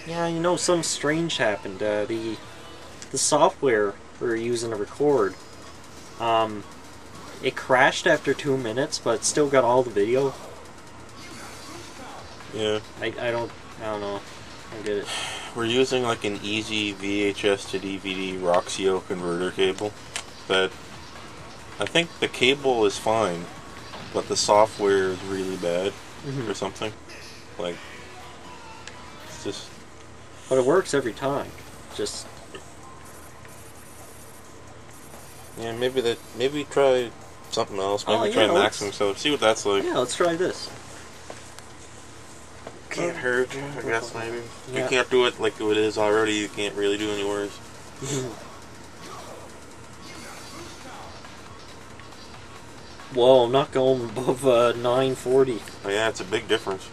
Yeah, you know, something strange happened. The software we were using to record, um, it crashed after 2 minutes, but it still got all the video. Yeah. I don't know. I get it. We're using like an easy VHS to DVD Roxio converter cable. That I think the cable is fine, but the software is really bad or something. Like, it's just. But it works every time. Just Yeah, maybe try something else. Maybe try maximum. So see what that's like. yeah, let's try this. Can't hurt, I guess, maybe. Yeah. You can't do it like it is already, you can't really do any worse. Whoa, I'm not going above 940. Oh yeah, it's a big difference.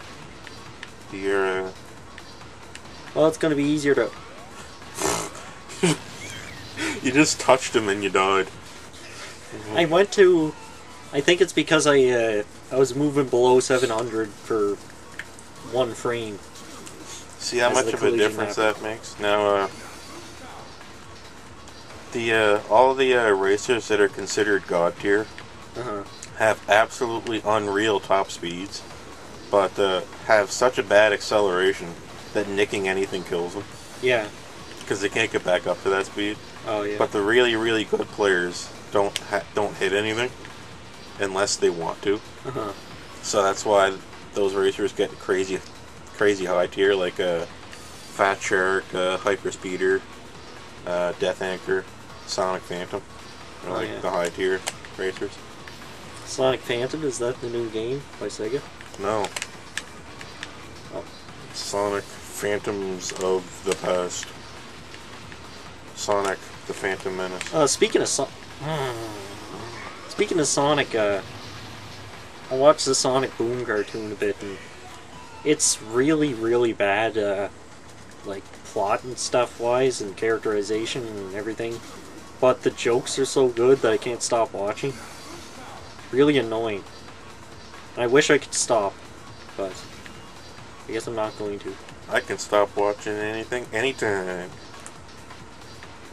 You're, Well, it's going to be easier to... you just touched him and you died. I went to... I think it's because I was moving below 700 for one frame. See how much of a difference that makes? Now, all the racers that are considered God tier have absolutely unreal top speeds, but have such a bad acceleration that nicking anything kills them. Yeah. Because they can't get back up to that speed. Oh yeah. But the really, really good players don't hit anything unless they want to. So that's why those racers get crazy high tier, like Fat Shark, Hyper Speeder, Death Anchor, Sonic Phantom. They're like the high tier racers. Sonic Phantom, is that the new game by Sega? No. Oh. Sonic Phantoms of the Past. Sonic the Phantom Menace. Speaking of Sonic, I watched the Sonic Boom cartoon a bit, and it's really, really bad, like plot and stuff wise, and characterization and everything. But the jokes are so good that I can't stop watching. Really annoying. I wish I could stop, but I guess I'm not going to. I can stop watching anything, anytime.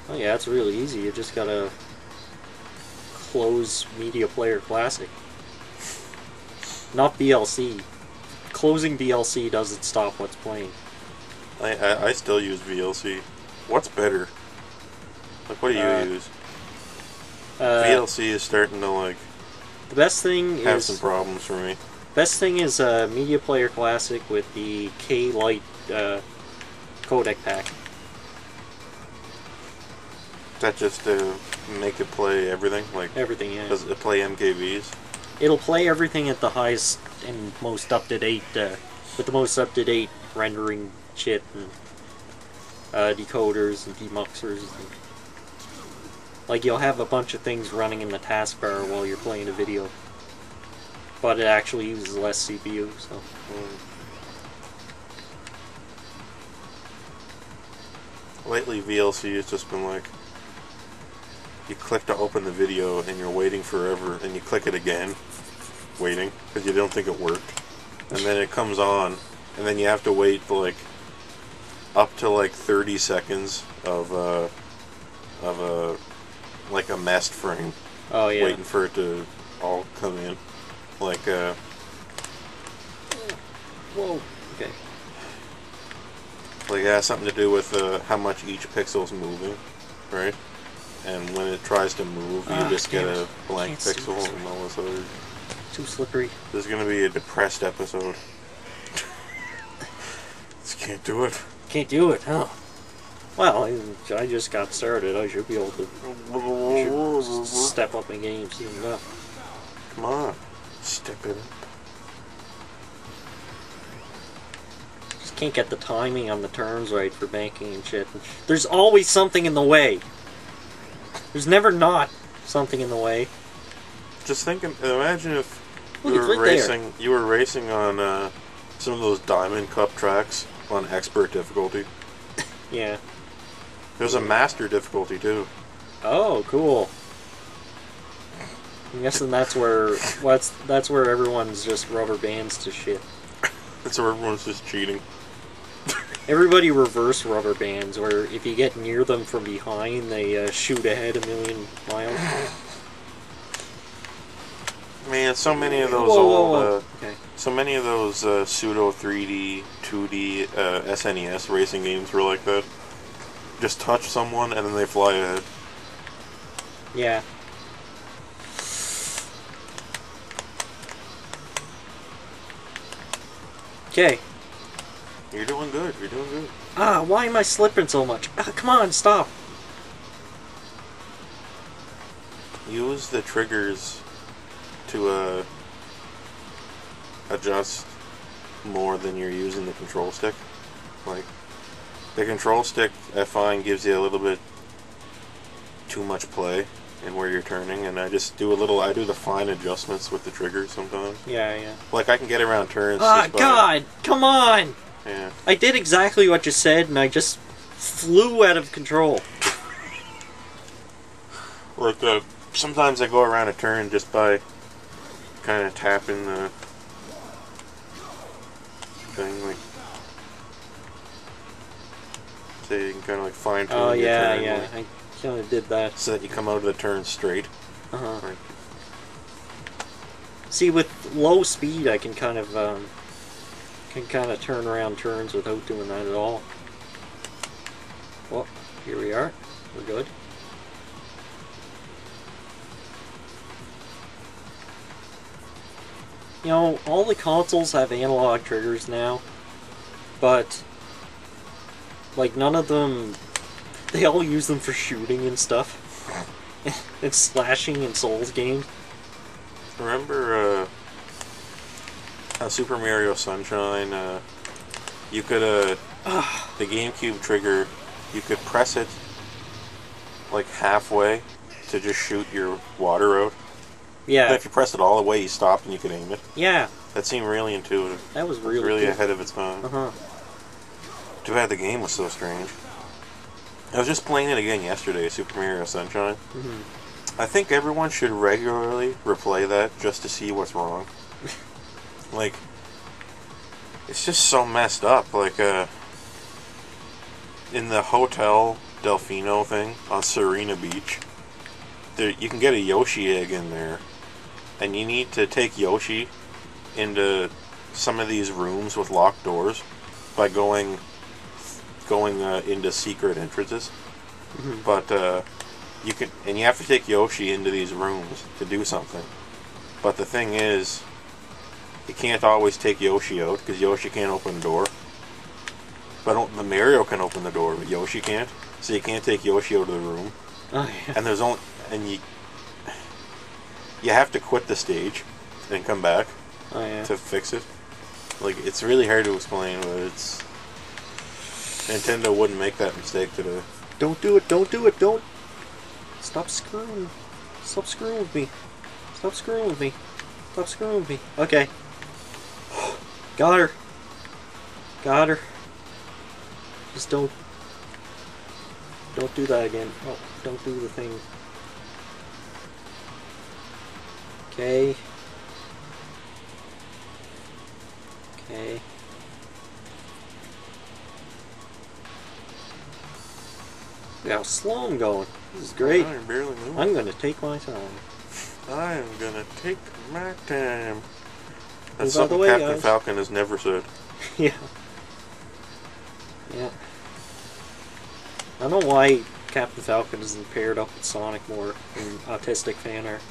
Oh yeah, it's really easy. You just gotta close Media Player Classic. Not BLC. Closing BLC doesn't stop what's playing. I still use VLC. What's better? Like, what do you use? VLC is starting to, like, the best thing have some problems for me. Best thing is Media Player Classic with the K-Lite codec pack. That just to make it play everything? Like, everything, yeah. Does it play MKVs? It'll play everything at the highest and most up-to-date, with the most up-to-date rendering shit and decoders and demuxers. And, like, you'll have a bunch of things running in the taskbar while you're playing a video. But it actually uses less CPU, so... Lately, VLC has just been like, you click to open the video and you're waiting forever, and you click it again, waiting, because you don't think it worked. And then it comes on, and then you have to wait like up to like 30 seconds of like a messed frame. Oh yeah. Waiting for it to all come in. Like whoa. Okay. Like it has something to do with how much each pixel's moving, right? And when it tries to move, you just get a blank pixel and all this other... Too slippery. This is going to be a depressed episode. Just can't do it. Can't do it, huh? Well, I just got started. I should be able to step up my game soon enough. Come on. Step it up. Just can't get the timing on the turns right for banking and shit. There's always something in the way. There's never not something in the way. Just thinking, imagine if Look, you were racing on some of those Diamond Cup tracks on expert difficulty. Yeah. There's a master difficulty too. Oh, cool. I'm guessing that's where everyone's just rubber bands to shit. That's where everyone's just cheating. Everybody reverse rubber bands, where if you get near them from behind, they shoot ahead a million miles. Man, so many of those Okay. so many of those pseudo 3D, 2D SNES racing games were like that. Just touch someone and then they fly ahead. Yeah. Okay. You're doing good. You're doing good. Ah, why am I slipping so much? Ah, come on, stop. Use the triggers to adjust more than you're using the control stick. Like, the control stick, I find, gives you a little bit too much play in where you're turning, and I just do I do the fine adjustments with the triggers sometimes. Yeah, yeah. Like, I can get around turns. Ah, God! Come on! Yeah. I did exactly what you said, and I just flew out of control. Like, sometimes I go around a turn just by kind of tapping the thing, like, so you can kind of like fine tune Oh, your yeah, turn, yeah. like, I kind of did that. so that you come out of the turn straight. Uh-huh. Like, See, with low speed, I can kind of turn around turns without doing that at all. Well, here we are. We're good. You know, all the consoles have analog triggers now, but like none of them, they all use them for shooting and stuff. And slashing in Souls games. remember Super Mario Sunshine? You could the GameCube trigger, you could press it like halfway to just shoot your water out. Yeah. But if you pressed it all the way, you stopped and you could aim it. Yeah. That seemed really intuitive. That was It was really really cool. ahead of its time. Uh-huh. Too bad the game was so strange. I was just playing it again yesterday, Super Mario Sunshine. Mm-hmm. I think everyone should regularly replay that just to see what's wrong. Like, it's just so messed up. Like, in the Hotel Delfino thing on Serena Beach, there, you can get a Yoshi egg in there, and you need to take Yoshi into some of these rooms with locked doors by going into secret entrances. Mm-hmm. But you have to take Yoshi into these rooms to do something. But the thing is, you can't always take Yoshi out because Yoshi can't open the door. But the Mario can open the door, but Yoshi can't. So you can't take Yoshi out of the room. Oh, yeah. And there's only you have to quit the stage and come back Oh, yeah. to fix it. Like, it's really hard to explain, but it's Nintendo wouldn't make that mistake today. Don't do it, don't do it, don't! Stop screwing. Stop screwing with me. Stop screwing with me. Stop screwing with me. Okay. Got her. Got her. Just don't do that again. Oh, don't do the thing. Okay. Okay. Look how slow I'm going. This is great. I'm barely moving. I'm gonna take my time. I am gonna take my time. That's Move out the something way, Captain guys. Falcon has never said. Yeah. Yeah. I don't know why Captain Falcon isn't paired up with Sonic more in autistic fan art.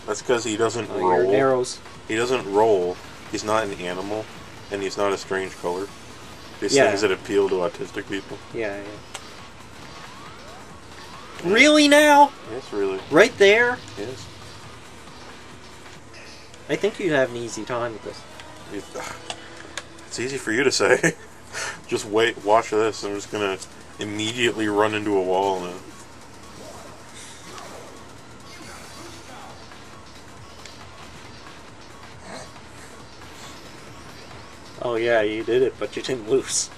That's because he doesn't Your roll. narrows. He doesn't roll. He's not an animal, and he's not a strange color. These Yeah. things that appeal to autistic people. Yeah, yeah. Really now? Yes, really. Right there? Yes. I think you'd have an easy time with this. It's easy for you to say. Just wait, watch this. I'm just gonna immediately run into a wall now. Oh yeah, you did it, but you didn't lose.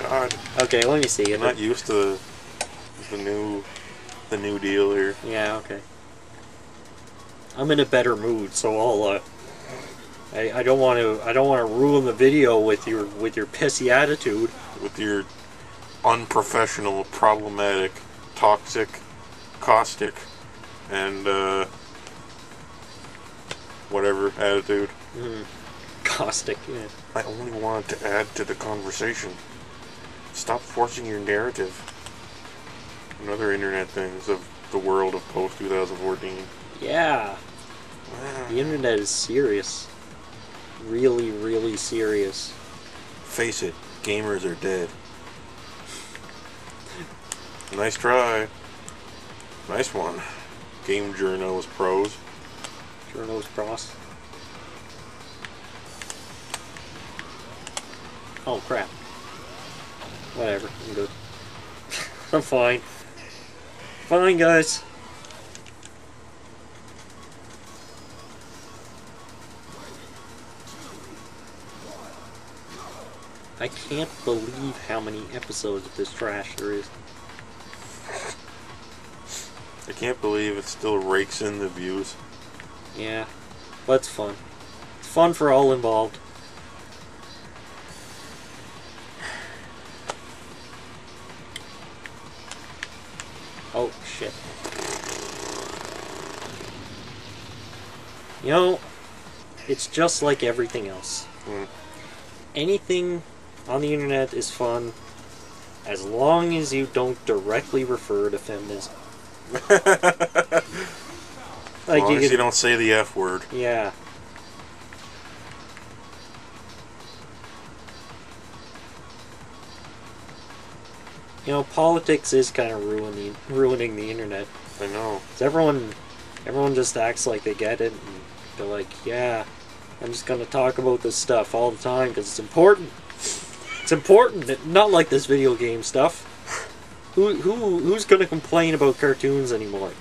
God, Okay, let me see. I'm not used to the new deal here. Yeah, okay. I'm in a better mood, so I don't want to ruin the video with your pissy attitude. With your unprofessional, problematic, toxic, caustic, and whatever attitude. Caustic, yeah. I only wanted to add to the conversation. Stop forcing your narrative. And other internet things of the world of post 2014. Yeah. The internet is serious. Really, really serious. Face it, gamers are dead. Nice try. Nice one. Game journos pros. Journos pros. Oh crap. Whatever, I'm good. I'm fine. Fine, guys. I can't believe how many episodes of this trash there is. I can't believe it still rakes in the views. Yeah, but it's fun. It's fun for all involved. Oh, shit. You know, it's just like everything else. Anything on the internet is fun as long as you don't directly refer to feminism. As long as you don't say the F word. Yeah. You know, politics is kind of ruining the internet. I know. 'Cause everyone just acts like they get it, and they're like, yeah, I'm just gonna talk about this stuff all the time because it's important. It's important, not like this video game stuff. Who's gonna complain about cartoons anymore?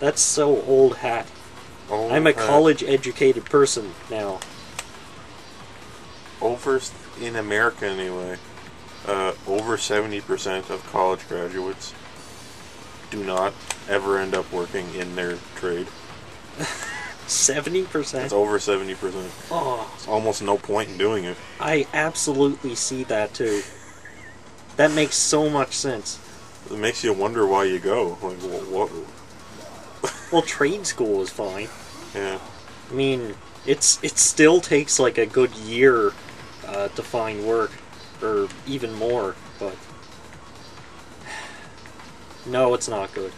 That's so old hat. I'm a college-educated person now. In America anyway, over 70% of college graduates do not ever end up working in their trade. 70%? It's over 70%. Oh. It's almost no point in doing it. I absolutely see that too. That makes so much sense. It makes you wonder why you go. Like, what? Well, trade school is fine. Yeah. I mean, it still takes like a good year to find work, or even more, but no, it's not good.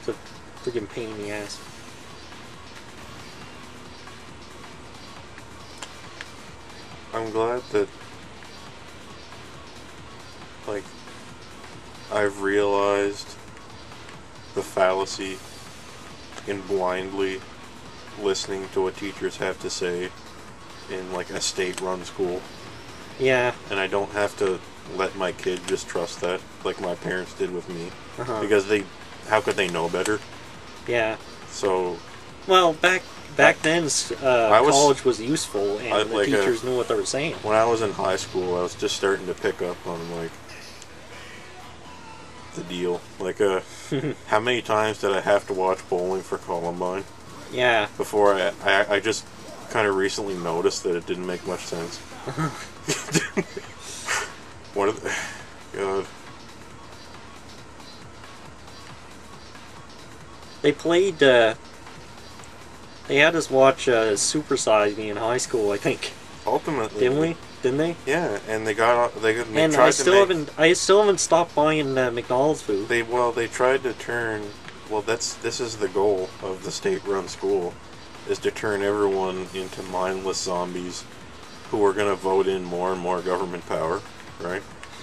It's a freaking pain in the ass. I'm glad that, like, I've realized the fallacy in blindly listening to what teachers have to say in, like, a state-run school. Yeah. And I don't have to let my kid just trust that, like my parents did with me. Because how could they know better? Yeah. So... Well, back then, college was useful, and the teachers knew what they were saying. When I was in high school, I was just starting to pick up on, like, the deal. Like, how many times did I have to watch Bowling for Columbine? Yeah. Before I just kind of recently noticed that it didn't make much sense. What are the... God. They played, they had us watch Super Size Me in high school, I think. Ultimately. Didn't we? Didn't they? Yeah, and they and I still haven't stopped buying McDonald's food. They tried to turn... Well, this is the goal of the state-run school, is to turn everyone into mindless zombies who are going to vote in more and more government power, right?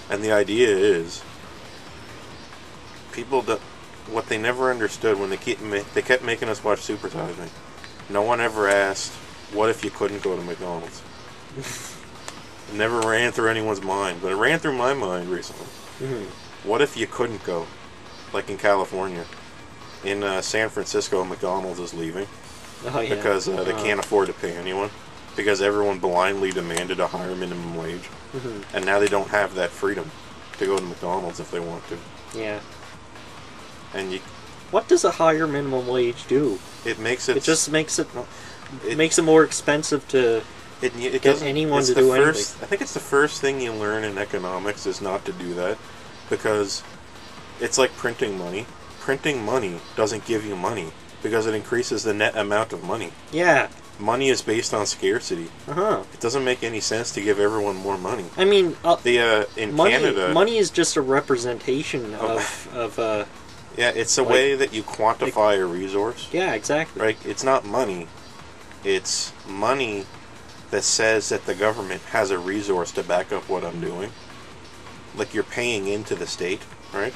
And the idea is, what they never understood when they kept making us watch Super Size Me. No one ever asked, what if you couldn't go to McDonald's? It never ran through anyone's mind, but it ran through my mind recently. What if you couldn't go? Like in California. In San Francisco, McDonald's is leaving. Oh, yeah. Because they can't afford to pay anyone. Because everyone blindly demanded a higher minimum wage. And now they don't have that freedom to go to McDonald's if they want to. Yeah. And what does a higher minimum wage do? It makes it... It just makes it... makes it more expensive to it get doesn't. anyone It's to the do first. anything. I think it's the first thing you learn in economics is not to do that, because it's like printing money. Printing money doesn't give you money because it increases the net amount of money. Yeah. Money is based on scarcity. Uh-huh. It doesn't make any sense to give everyone more money. I mean, In money, Canada, money is just a representation of yeah, it's a like, way that you quantify a resource. yeah, exactly. Right? It's not money. It's money that says that the government has a resource to back up what I'm doing. Like you're paying into the state, right?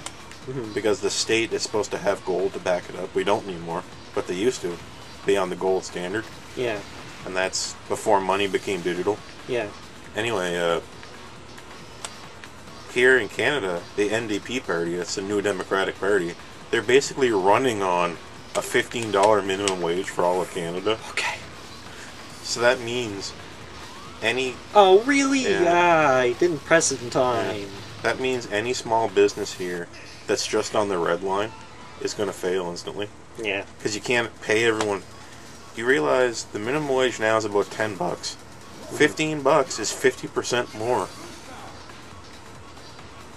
Mm-hmm. Because the state is supposed to have gold to back it up. We don't anymore, but they used to be on the gold standard. Yeah. And that's before money became digital. Yeah. Anyway, here in Canada, the NDP party, that's the New Democratic Party, they're basically running on a $15 minimum wage for all of Canada. Okay. So that means any... Oh, really? Yeah. I didn't press it in time. Yeah. That means any small business here that's just on the red line is going to fail instantly. Yeah. Because you can't pay everyone. You realize the minimum wage now is about $10. $15 is 50% more.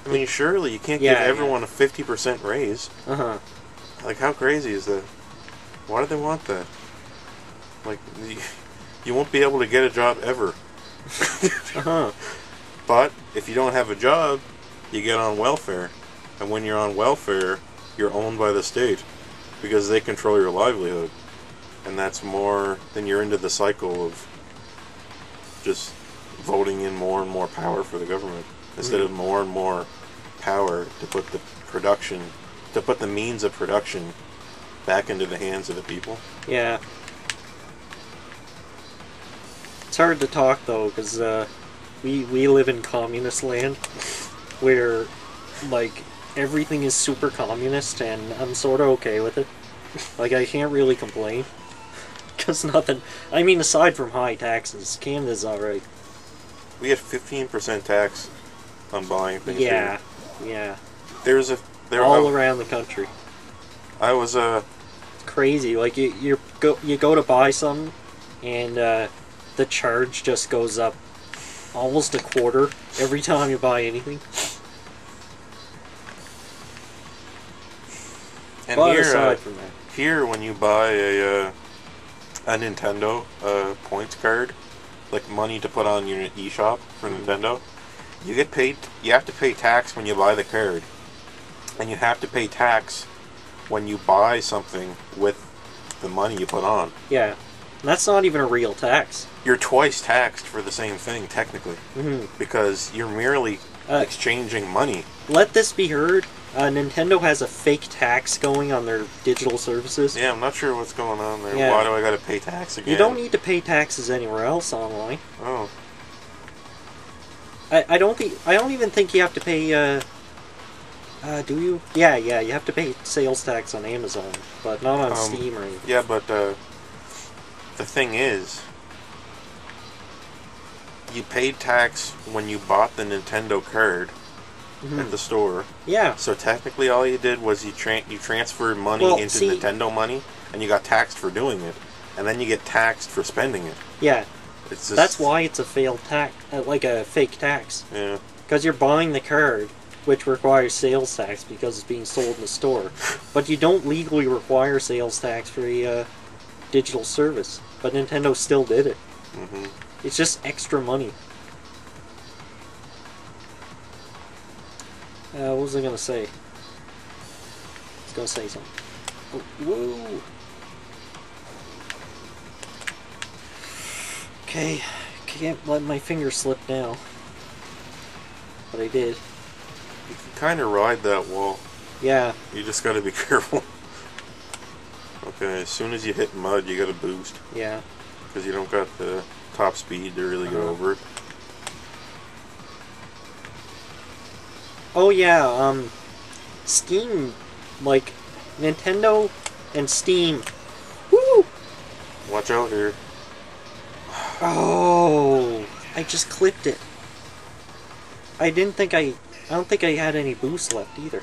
I mean, surely you can't give everyone a 50% raise. Uh-huh. Like, how crazy is that? Why do they want that? Like, you won't be able to get a job ever. Uh-huh. But if you don't have a job, you get on welfare. And when you're on welfare, you're owned by the state because they control your livelihood. And that's more than you're into the cycle of just voting in more and more power for the government instead of more and more power to put the production, to put the means of production back into the hands of the people. Yeah. It's hard to talk though, because we live in communist land, where like everything is super communist, and I'm sort of okay with it. Like I can't really complain, because nothing. I mean, aside from high taxes, Canada's alright. We have 15% tax on buying things. Yeah, here. yeah. There's all around the country. I was It's crazy. Like you go to buy something, and the charge just goes up almost a quarter every time you buy anything. And but here, aside from that, here when you buy a Nintendo points card, like money to put on your eShop for Nintendo, you get paid. You have to pay tax when you buy the card, and you have to pay tax when you buy something with the money you put on. yeah, and that's not even a real tax. You're twice taxed for the same thing, technically, because you're merely exchanging money. Let this be heard. Nintendo has a fake tax going on their digital services. Yeah, I'm not sure what's going on there. Yeah. Why do I got to pay tax again? You don't need to pay taxes anywhere else online. Oh. I don't even think you have to pay. Do you? Yeah, you have to pay sales tax on Amazon, but not on Steam or anything. Yeah, but the thing is, you paid tax when you bought the Nintendo card at the store. Yeah. So technically, all you did was you transferred money into Nintendo money, and you got taxed for doing it, and then you get taxed for spending it. Yeah. It's just, that's why it's a failed tax, like a fake tax. Yeah. Because you're buying the card, which requires sales tax because it's being sold in the store, but you don't legally require sales tax for a digital service. But Nintendo still did it. It's just extra money. What was I gonna say? I was gonna say something. Oh, whoa. Okay, can't let my finger slip now. But I did. You can kind of ride that wall. Yeah. You just got to be careful. Okay, as soon as you hit mud, you got to boost. Yeah. Because you don't got the top speed to really go over it. Oh yeah, Steam, like, Nintendo and Steam. Woo! Watch out here. Oh, I just clipped it. I don't think I had any boost left either.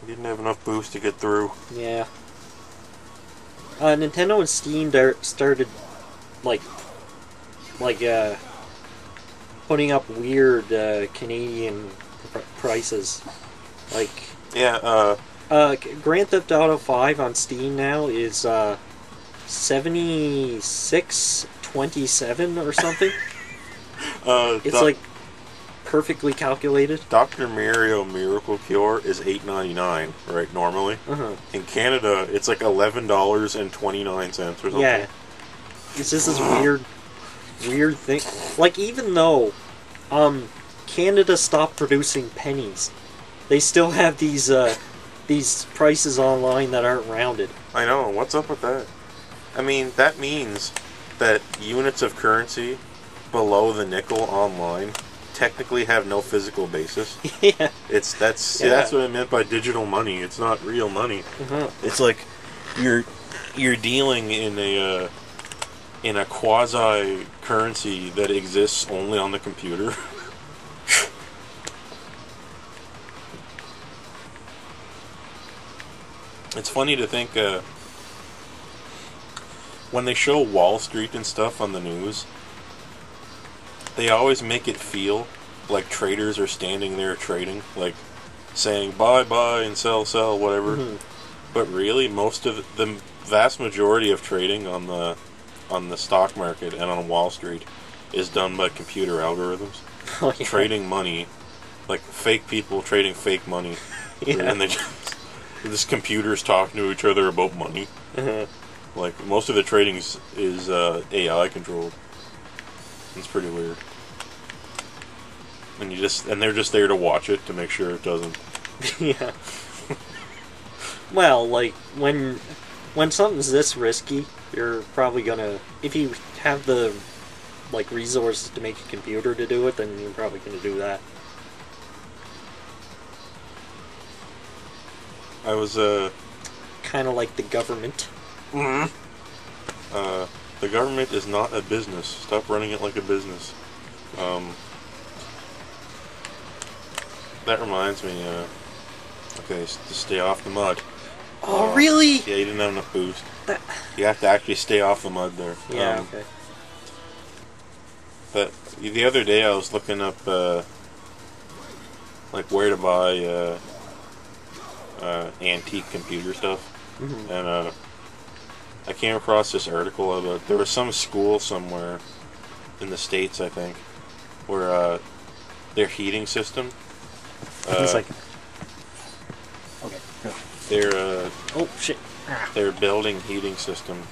You didn't have enough boost to get through. Yeah. Nintendo and Steam started like like putting up weird Canadian prices. Like Yeah. Grand Theft Auto 5 on Steam now is 76.27 or something. It's like perfectly calculated. Dr. Mario Miracle Cure is $8.99, right? Normally. In Canada, it's like $11.29 or something. Yeah, it's just this weird thing. Like, even though Canada stopped producing pennies, they still have these prices online that aren't rounded. I know. What's up with that? I mean, that means that units of currency below the nickel online technically have no physical basis. Yeah. That's what I meant by digital money. It's not real money. It's like you're dealing in a quasi currency that exists only on the computer. It's funny to think when they show Wall Street and stuff on the news, they always make it feel like traders are standing there trading, like saying buy, buy, and sell, sell, whatever. But really, most of the vast majority of trading on the stock market and on Wall Street is done by computer algorithms. Oh, yeah. Trading money, like fake people trading fake money, and they just computers talking to each other about money. Like most of the trading is AI controlled. It's pretty weird. And they're just there to watch it to make sure it doesn't. Yeah. Well, like when something's this risky, you're probably gonna, if you have the resources to make a computer to do it, then you're probably gonna do that. I was kind of like the government. The government is not a business. Stop running it like a business. That reminds me, okay, to stay off the mud. Oh, really? Yeah, you didn't have enough boost. You have to actually stay off the mud there. Yeah, okay. But the other day I was looking up, like, where to buy, antique computer stuff. And, I came across this article about, there was some school somewhere in the States, I think, where, their heating system, it's like, okay, go. Oh shit! Their building heating system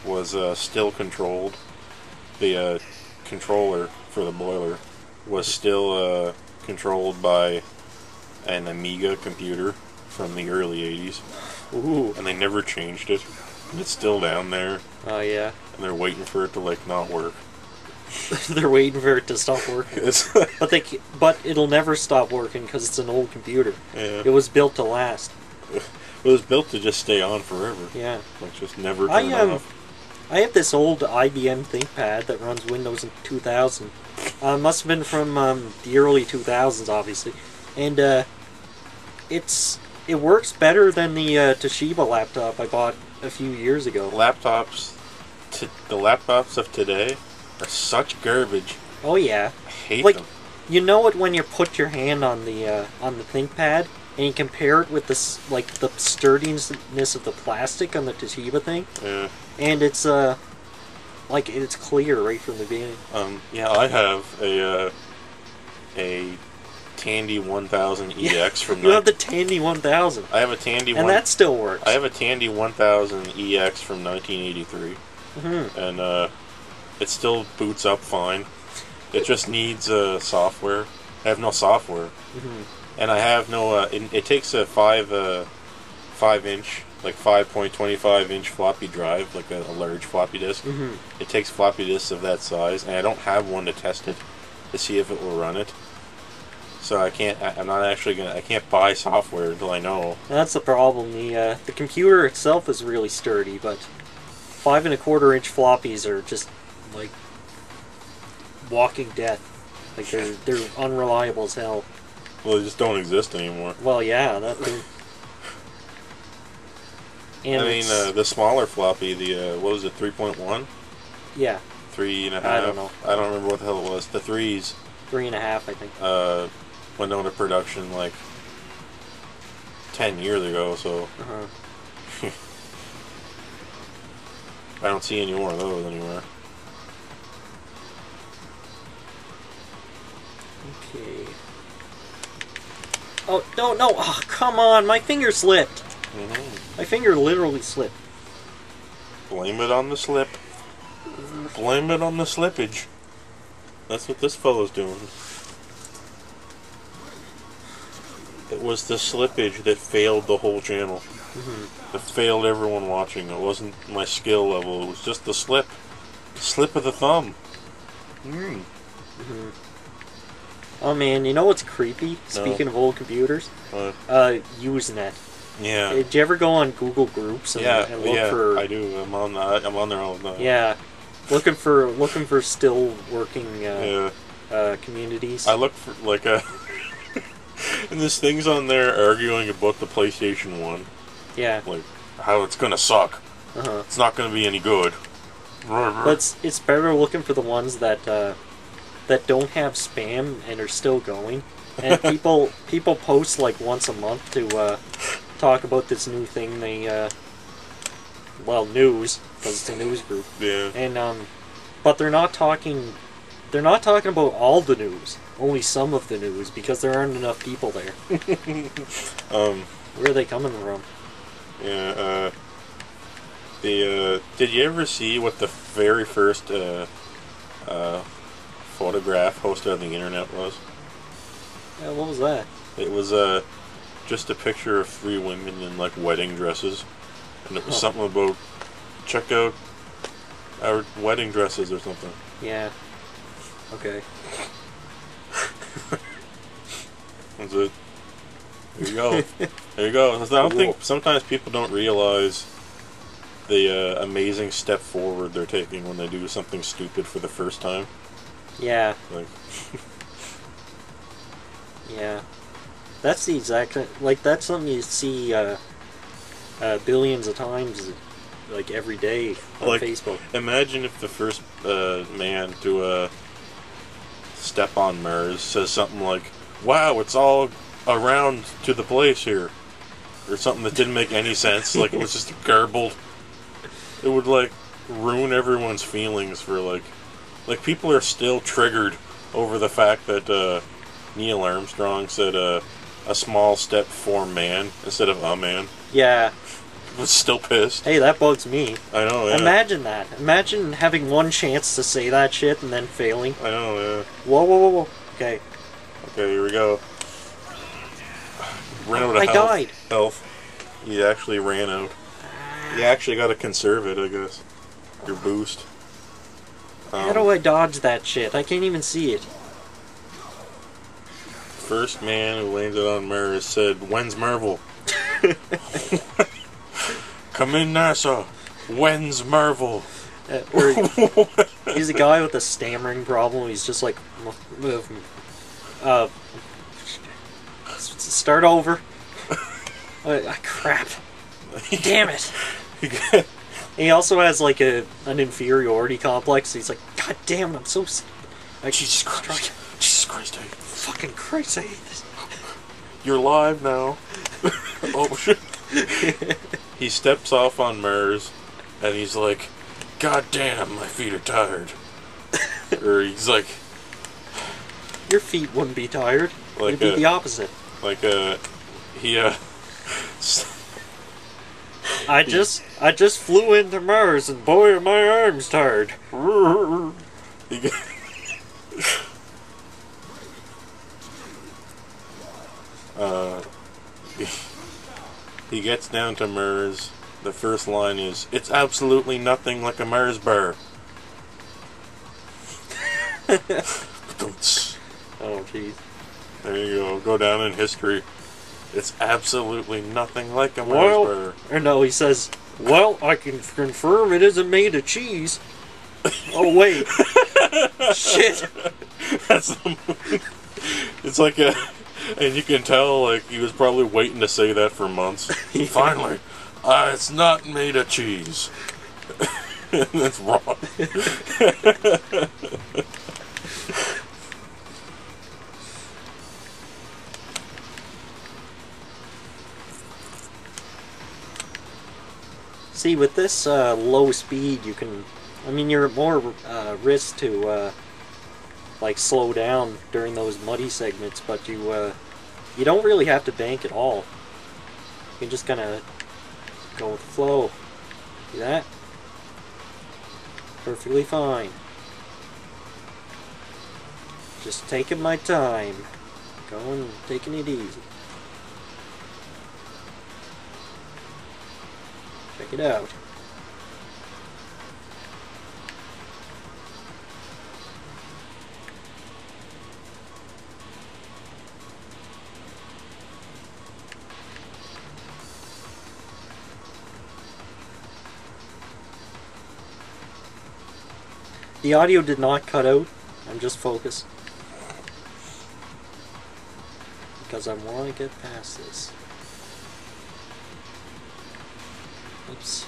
was still controlled. The controller for the boiler was still controlled by an Amiga computer from the early '80s. Ooh! And they never changed it. And it's still down there. Oh yeah. And they're waiting for it to not work. They're waiting for it to stop working. But it'll never stop working because it's an old computer. Yeah. It was built to last. It was built to just stay on forever. Yeah. Like just never turn off. I have this old IBM ThinkPad that runs Windows in 2000. Must have been from the early 2000s, obviously. And it works better than the Toshiba laptop I bought a few years ago. The laptops of today are such garbage. Oh yeah, I hate them. You know it when you put your hand on the ThinkPad and you compare it with the sturdiness of the plastic on the Toshiba thing. Yeah. And it's it's clear right from the beginning. Yeah, I have a Tandy 1000 EX from. You have the Tandy 1000. I have a Tandy and that still works. I have a Tandy 1000 EX from 1983, and it still boots up fine. It just needs software. I have no software, and I have no. It takes a 5-inch, like 5.25-inch floppy drive, like a large floppy disk. It takes floppy disks of that size, and I don't have one to test it to see if it will run it. So I can't. I'm not actually gonna. I can't buy software until I know. That's the problem. The computer itself is really sturdy, but 5.25-inch floppies are just like walking death. Like they're unreliable as hell. Well, they just don't exist anymore. Well, yeah, that thing. And I mean, the smaller floppy, the what was it, 3.1? Yeah. 3.5. I don't know. I don't remember what the hell it was. The threes 3.5, I think. went down to production like 10 years ago, so I don't see any more of those anymore. Okay. Oh, no, no! Oh, come on! My finger slipped! My finger literally slipped. Blame it on the slip. Blame it on the slippage. That's what this fellow's doing. It was the slippage that failed the whole channel. That failed everyone watching. It wasn't my skill level. It was just the slip. Slip of the thumb. Oh man, you know what's creepy? Speaking of old computers? Usenet. Yeah. Did you ever go on Google Groups and, and look for... I do. I'm on there all the time. Yeah. Looking for still working communities. I look for like and there's things on there arguing about the PlayStation 1. Yeah. Like how it's gonna suck. It's not gonna be any good. But it's better looking for the ones that that don't have spam and are still going. And people post like once a month to talk about this new thing they well, news, because it's a news group. Yeah. And but they're not talking about all the news, only some of the news, because there aren't enough people there. Where are they coming from? Yeah, did you ever see what the very first photograph posted on the internet was? Yeah, what was that? It was just a picture of 3 women in like wedding dresses, and it was something about check out our wedding dresses or something. Yeah. Okay. That's it. There you go. There you go. I don't think sometimes people don't realize the amazing step forward they're taking when they do something stupid for the first time. Yeah. Like. Yeah. That's the exact... Like, that's something you see billions of times, like, every day on like, Facebook. Imagine if the first man to step on Mars says something like, wow, it's all around to the place here. Or something that didn't make any sense. Like, it was just garbled. It would, like, ruin everyone's feelings for, like... Like, people are still triggered over the fact that Neil Armstrong said a small step for man instead of a man. Yeah. Was still pissed. Hey, that bugs me. I know, yeah. Imagine that. Imagine having one chance to say that shit and then failing. I know, yeah. Whoa, whoa, whoa, whoa. Okay. Okay, here we go. Ran out of I died. Health. You actually ran out. You actually got to conserve it, I guess. Your boost. How do I dodge that shit? I can't even see it. First man who landed on Mars said, "When's Marvel?" Come in, NASA. When's Marvel? He's a guy with a stammering problem. He's just like, start over. Crap. Damn it. He also has like an inferiority complex. He's like, God damn it, I'm so... Jesus Christ. Jesus Christ, I... Fucking Christ, I hate this. You're live now. Oh, shit. He steps off on Mars, and he's like, God damn, my feet are tired. Or he's like... Your feet wouldn't be tired. Like It'd be the opposite. Like, he, I just flew into Mars, and boy, are my arms tired. He gets down to Mars. The first line is, "It's absolutely nothing like a Mars bar." Oh, jeez. There you go. Go down in history. It's absolutely nothing like a Mars bar. Or no, he says, well, I can confirm it isn't made of cheese. Oh, wait. Shit. That's the movie. It's like a... And you can tell, like, he was probably waiting to say that for months. Finally, it's not made of cheese. That's wrong. See, with this low speed, you can... I mean, you're at more risk to, like, slow down during those muddy segments, but you don't really have to bank at all. You can just kind of go with the flow. See that? Perfectly fine. Just taking my time. Going, taking it easy. Check it out. The audio did not cut out. I'm just focused. Because I want to get past this. Oops.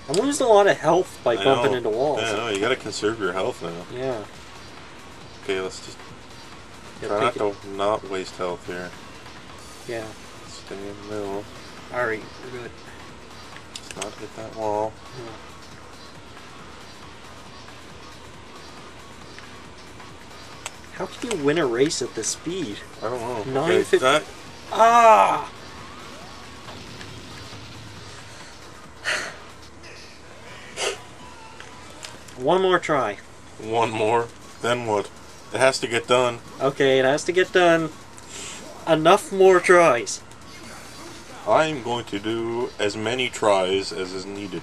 I'm losing a lot of health by bumping into walls. Yeah, I know. You gotta conserve your health now. Yeah. Okay, let's just try not to not waste health here. Yeah. Stay in the middle. Alright, we're good. Let's not hit that wall. Yeah. How can you win a race at this speed? I don't know. 950. Okay, Ah! One more try. one more. Then what? It has to get done. Okay, it has to get done. Enough more tries. I'm going to do as many tries as is needed.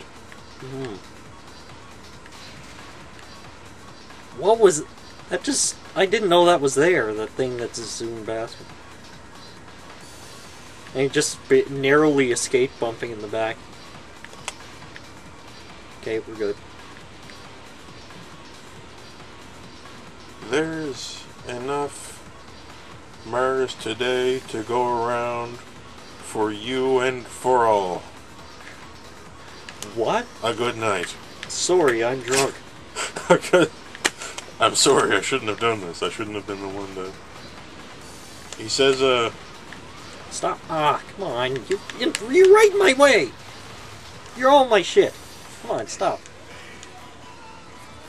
What was... That just... I didn't know that was there, the thing that's a zoom basket. And just narrowly escaped bumping in the back. Okay, we're good. There's enough Mars today to go around for you and for all. What? A good night. Sorry, I'm drunk. I'm sorry, I shouldn't have done this. I shouldn't have been the one to... He says, Stop. Ah, come on. You're right in my way. You're all my shit. Come on, stop.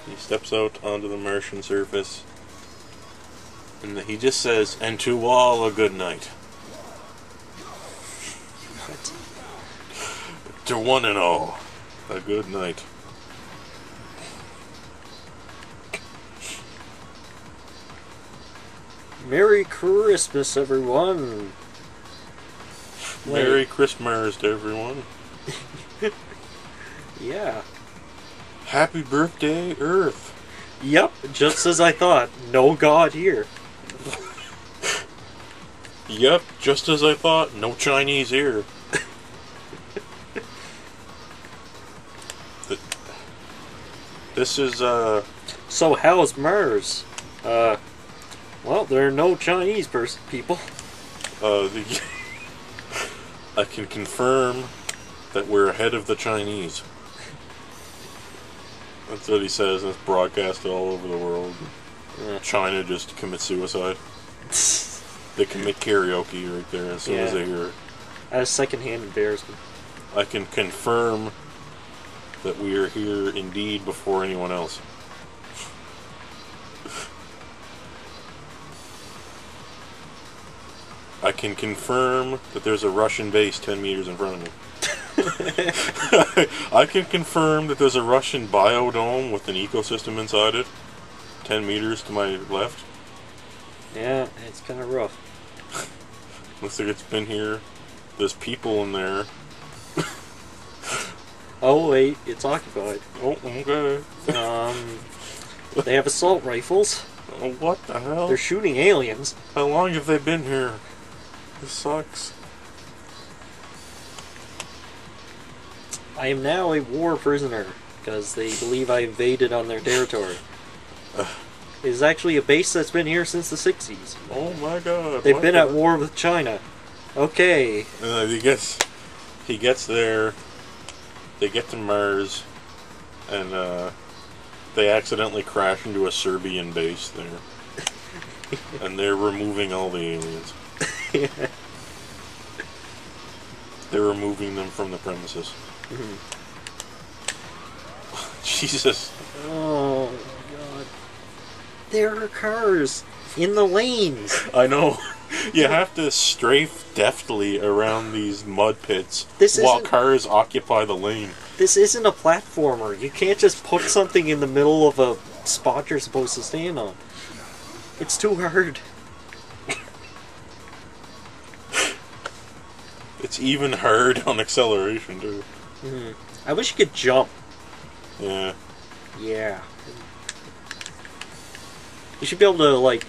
He steps out onto the Martian surface. And he just says, and to all a good night. What? To one and all, a good night. Merry Christmas, everyone. Merry Christmas to everyone. Yeah. Happy birthday, Earth. Yep, just as I thought. No God here. Yep, just as I thought. No Chinese here. This is, So how's Mars? Well, there are no Chinese people. I can confirm that we're ahead of the Chinese. That's what he says, and it's broadcasted all over the world. China just commits suicide. They commit karaoke right there as soon as they hear it. As secondhand embarrassment. I can confirm that we are here indeed before anyone else. I can confirm that there's a Russian base 10 meters in front of me. I can confirm that there's a Russian biodome with an ecosystem inside it 10 meters to my left. Yeah, it's kind of rough. Looks like it's been here. There's people in there. Oh wait, it's occupied. Oh, okay. They have assault rifles. Oh, what the hell? They're shooting aliens. How long have they been here? This sucks. I am now a war prisoner because they believe I invaded on their territory. It is actually a base that's been here since the 60s. Oh my god. They've been at war with China. Okay. He gets there. They get to Mars. and they accidentally crash into a Serbian base there, and they're removing all the aliens. Yeah. They're removing them from the premises. Mhm. Jesus. Oh god. There are cars in the lanes. I know. You have to strafe deftly around these mud pits This while isn't- cars occupy the lane. This isn't a platformer. You can't just put something in the middle of a spot you're supposed to stand on. It's too hard. It's even hard on acceleration, too. I wish you could jump. Yeah. Yeah. You should be able to, like,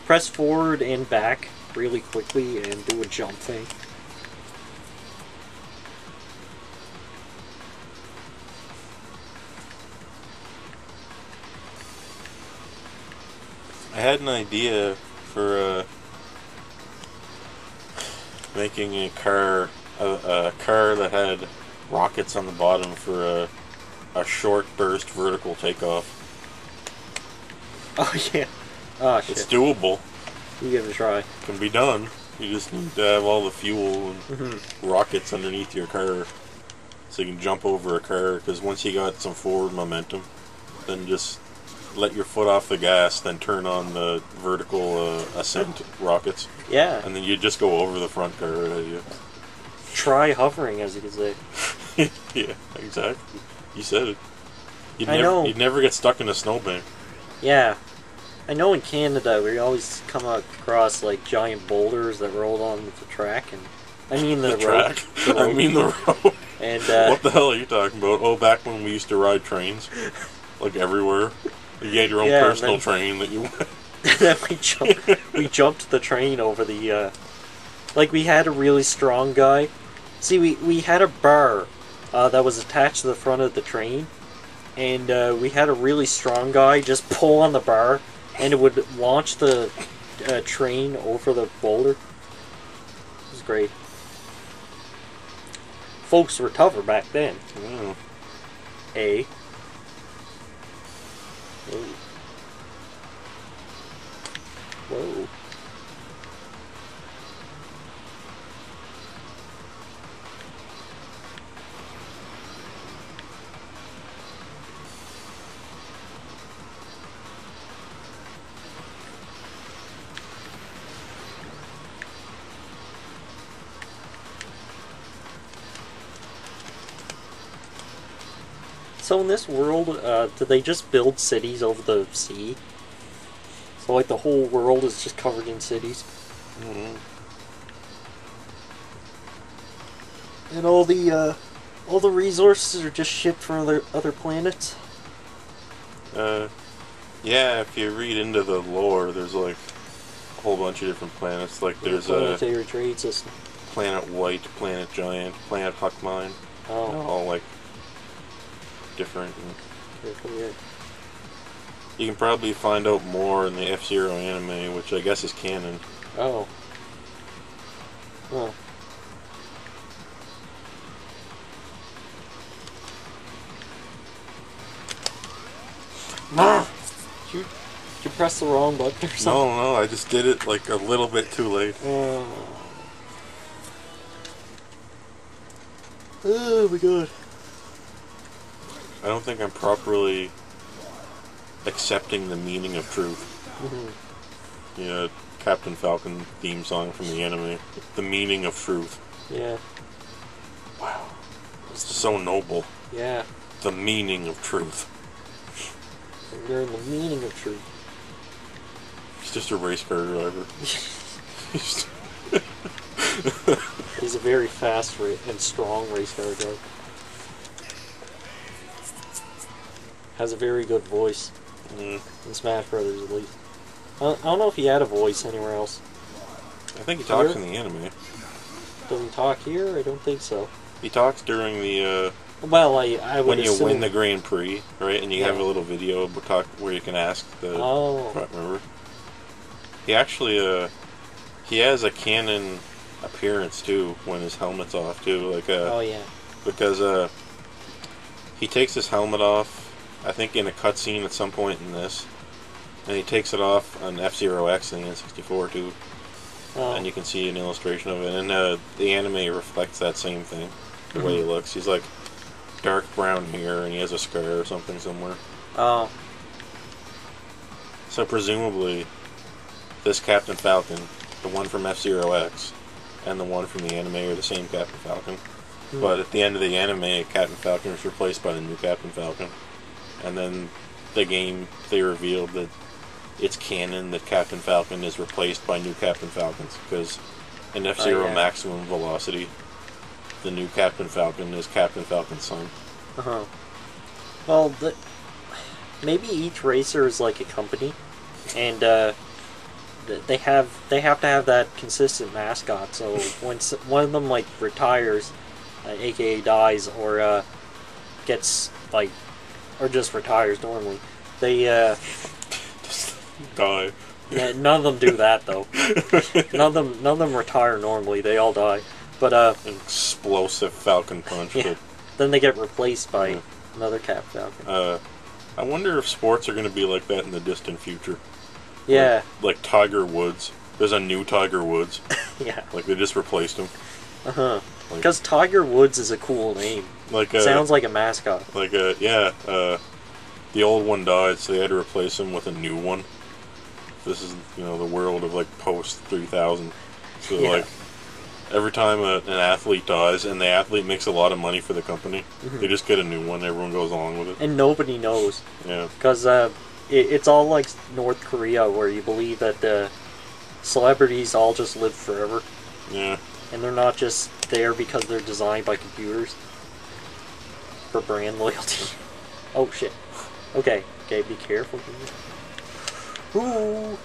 press forward and back really quickly and do a jump thing. I had an idea for making a car that had rockets on the bottom for a short burst vertical takeoff. Oh, yeah. Oh, shit. It's doable. You give it a try. Can be done. You just need to have all the fuel and rockets underneath your car so you can jump over a car, because once you got some forward momentum, then just let your foot off the gas, then turn on the vertical ascent rockets, Yeah. and then you just go over the front car right at you. Try hovering, as you can say. Yeah, exactly. You said it. I know. You'd never get stuck in a snowbank. Yeah. I know in Canada we always come across, like, giant boulders that rolled on the track, and... I mean the road. Track. The road. I mean the road. And, What the hell are you talking about? Oh, back when we used to ride trains, like everywhere. You had your own Yeah, and personal then- train that you. then we jumped the train over the, like, we had a really strong guy. See, we had a bar that was attached to the front of the train, and we had a really strong guy just pull on the bar, and it would launch the train over the boulder. It was great. Folks were tougher back then. Oh. Eh? Whoa. Whoa. So in this world, did they just build cities over the sea? So like the whole world is just covered in cities? Mm-hmm. And all the resources are just shipped from other planets? Yeah, if you read into the lore, there's like a whole bunch of different planets. Like there's a planetary trade system. Planet White, Planet Giant, Planet Huckmine. Oh, All like different. And careful here. you can probably find out more in the F-Zero anime, which I guess is canon. Oh. Well. Did you press the wrong button or something? No, I just did it like a little bit too late. Oh my god. I don't think I'm properly accepting the meaning of truth. Mm-hmm. Yeah, Captain Falcon theme song from the anime. The meaning of truth. Yeah. Wow. It's so noble. Yeah. The meaning of truth. Learn the meaning of truth. He's just a race car driver. He's a very fast and strong race car driver. Has a very good voice. Mm. In Smash Brothers, at least. I don't know if he had a voice anywhere else. I think he talks Here? in the anime. Does he talk here? I don't think so. He talks during the Well, I would when you assume... win the Grand Prix, right? And you have Yeah. a little video where you can ask the. Oh. I can't remember. He actually he has a canon appearance too when his helmet's off too, like Oh, yeah. because he takes his helmet off I think in a cutscene at some point in this, and he takes it off on F-Zero X in N64 too. Oh. And you can see an illustration of it, and the anime reflects that same thing, the way he looks. He's like dark brown hair, and he has a scar or something somewhere. Oh. So presumably, this Captain Falcon, the one from F-Zero X, and the one from the anime are the same Captain Falcon. But at the end of the anime, Captain Falcon was replaced by the new Captain Falcon. And then the game, they revealed that it's canon that Captain Falcon is replaced by new Captain Falcons, because in F-Zero Maximum Velocity, the new Captain Falcon is Captain Falcon's son. Uh-huh. Well, maybe each racer is like a company, and they have to have that consistent mascot. So when one of them like retires, aka dies, or gets like, or just retires normally, they Die. Yeah, none of them do that though. none of them retire normally. They all die. But explosive Falcon punch. Yeah. Then they get replaced by another Cap Falcon. I wonder if sports are going to be like that in the distant future. Yeah. Like Tiger Woods. There's a new Tiger Woods. Yeah. Like they just replaced him. Uh-huh. Because Tiger Woods is a cool name. Like sounds like a mascot. Like the old one died, so they had to replace him with a new one. This is, the world of like post 3000. So like every time an athlete dies and the athlete makes a lot of money for the company, they just get a new one. Everyone goes along with it, and nobody knows. Yeah, because it's all like North Korea, where you believe that the celebrities all just live forever. Yeah, and they're not just there because they're designed by computers for brand loyalty. Oh shit. Okay, be careful. Ooh.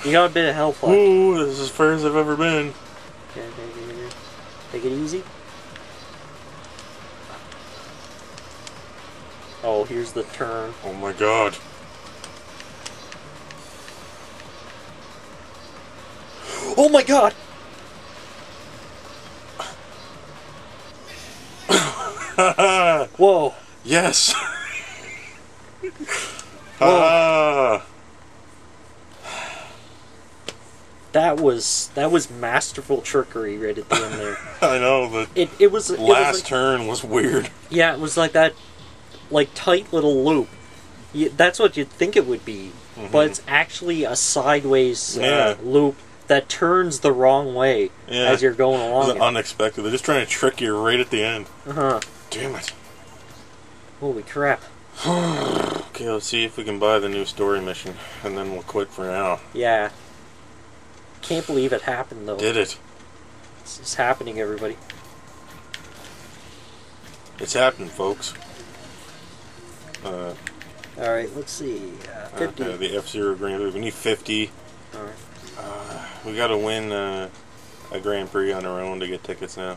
You got a bit of health left. Ooh, this is as far as I've ever been. Okay, take it easy. Oh, here's the turn. Oh my god. Oh my god! Whoa. Yes! Whoa. That was masterful trickery right at the end there. I know, it was last turn was weird. Yeah, it was like that, like tight little loop. That's what you'd think it would be, but it's actually a sideways loop that turns the wrong way as you're going along. It was unexpected. They're just trying to trick you right at the end. Damn it! Holy crap! Okay, let's see if we can buy the new story mission, and then we'll quit for now. Yeah. Can't believe it happened, though. Did it? It's happening, everybody. It's happening, folks. Alright, let's see. 50. The F-Zero Grand Prix. We need 50. Alright. We gotta win a Grand Prix on our own to get tickets now.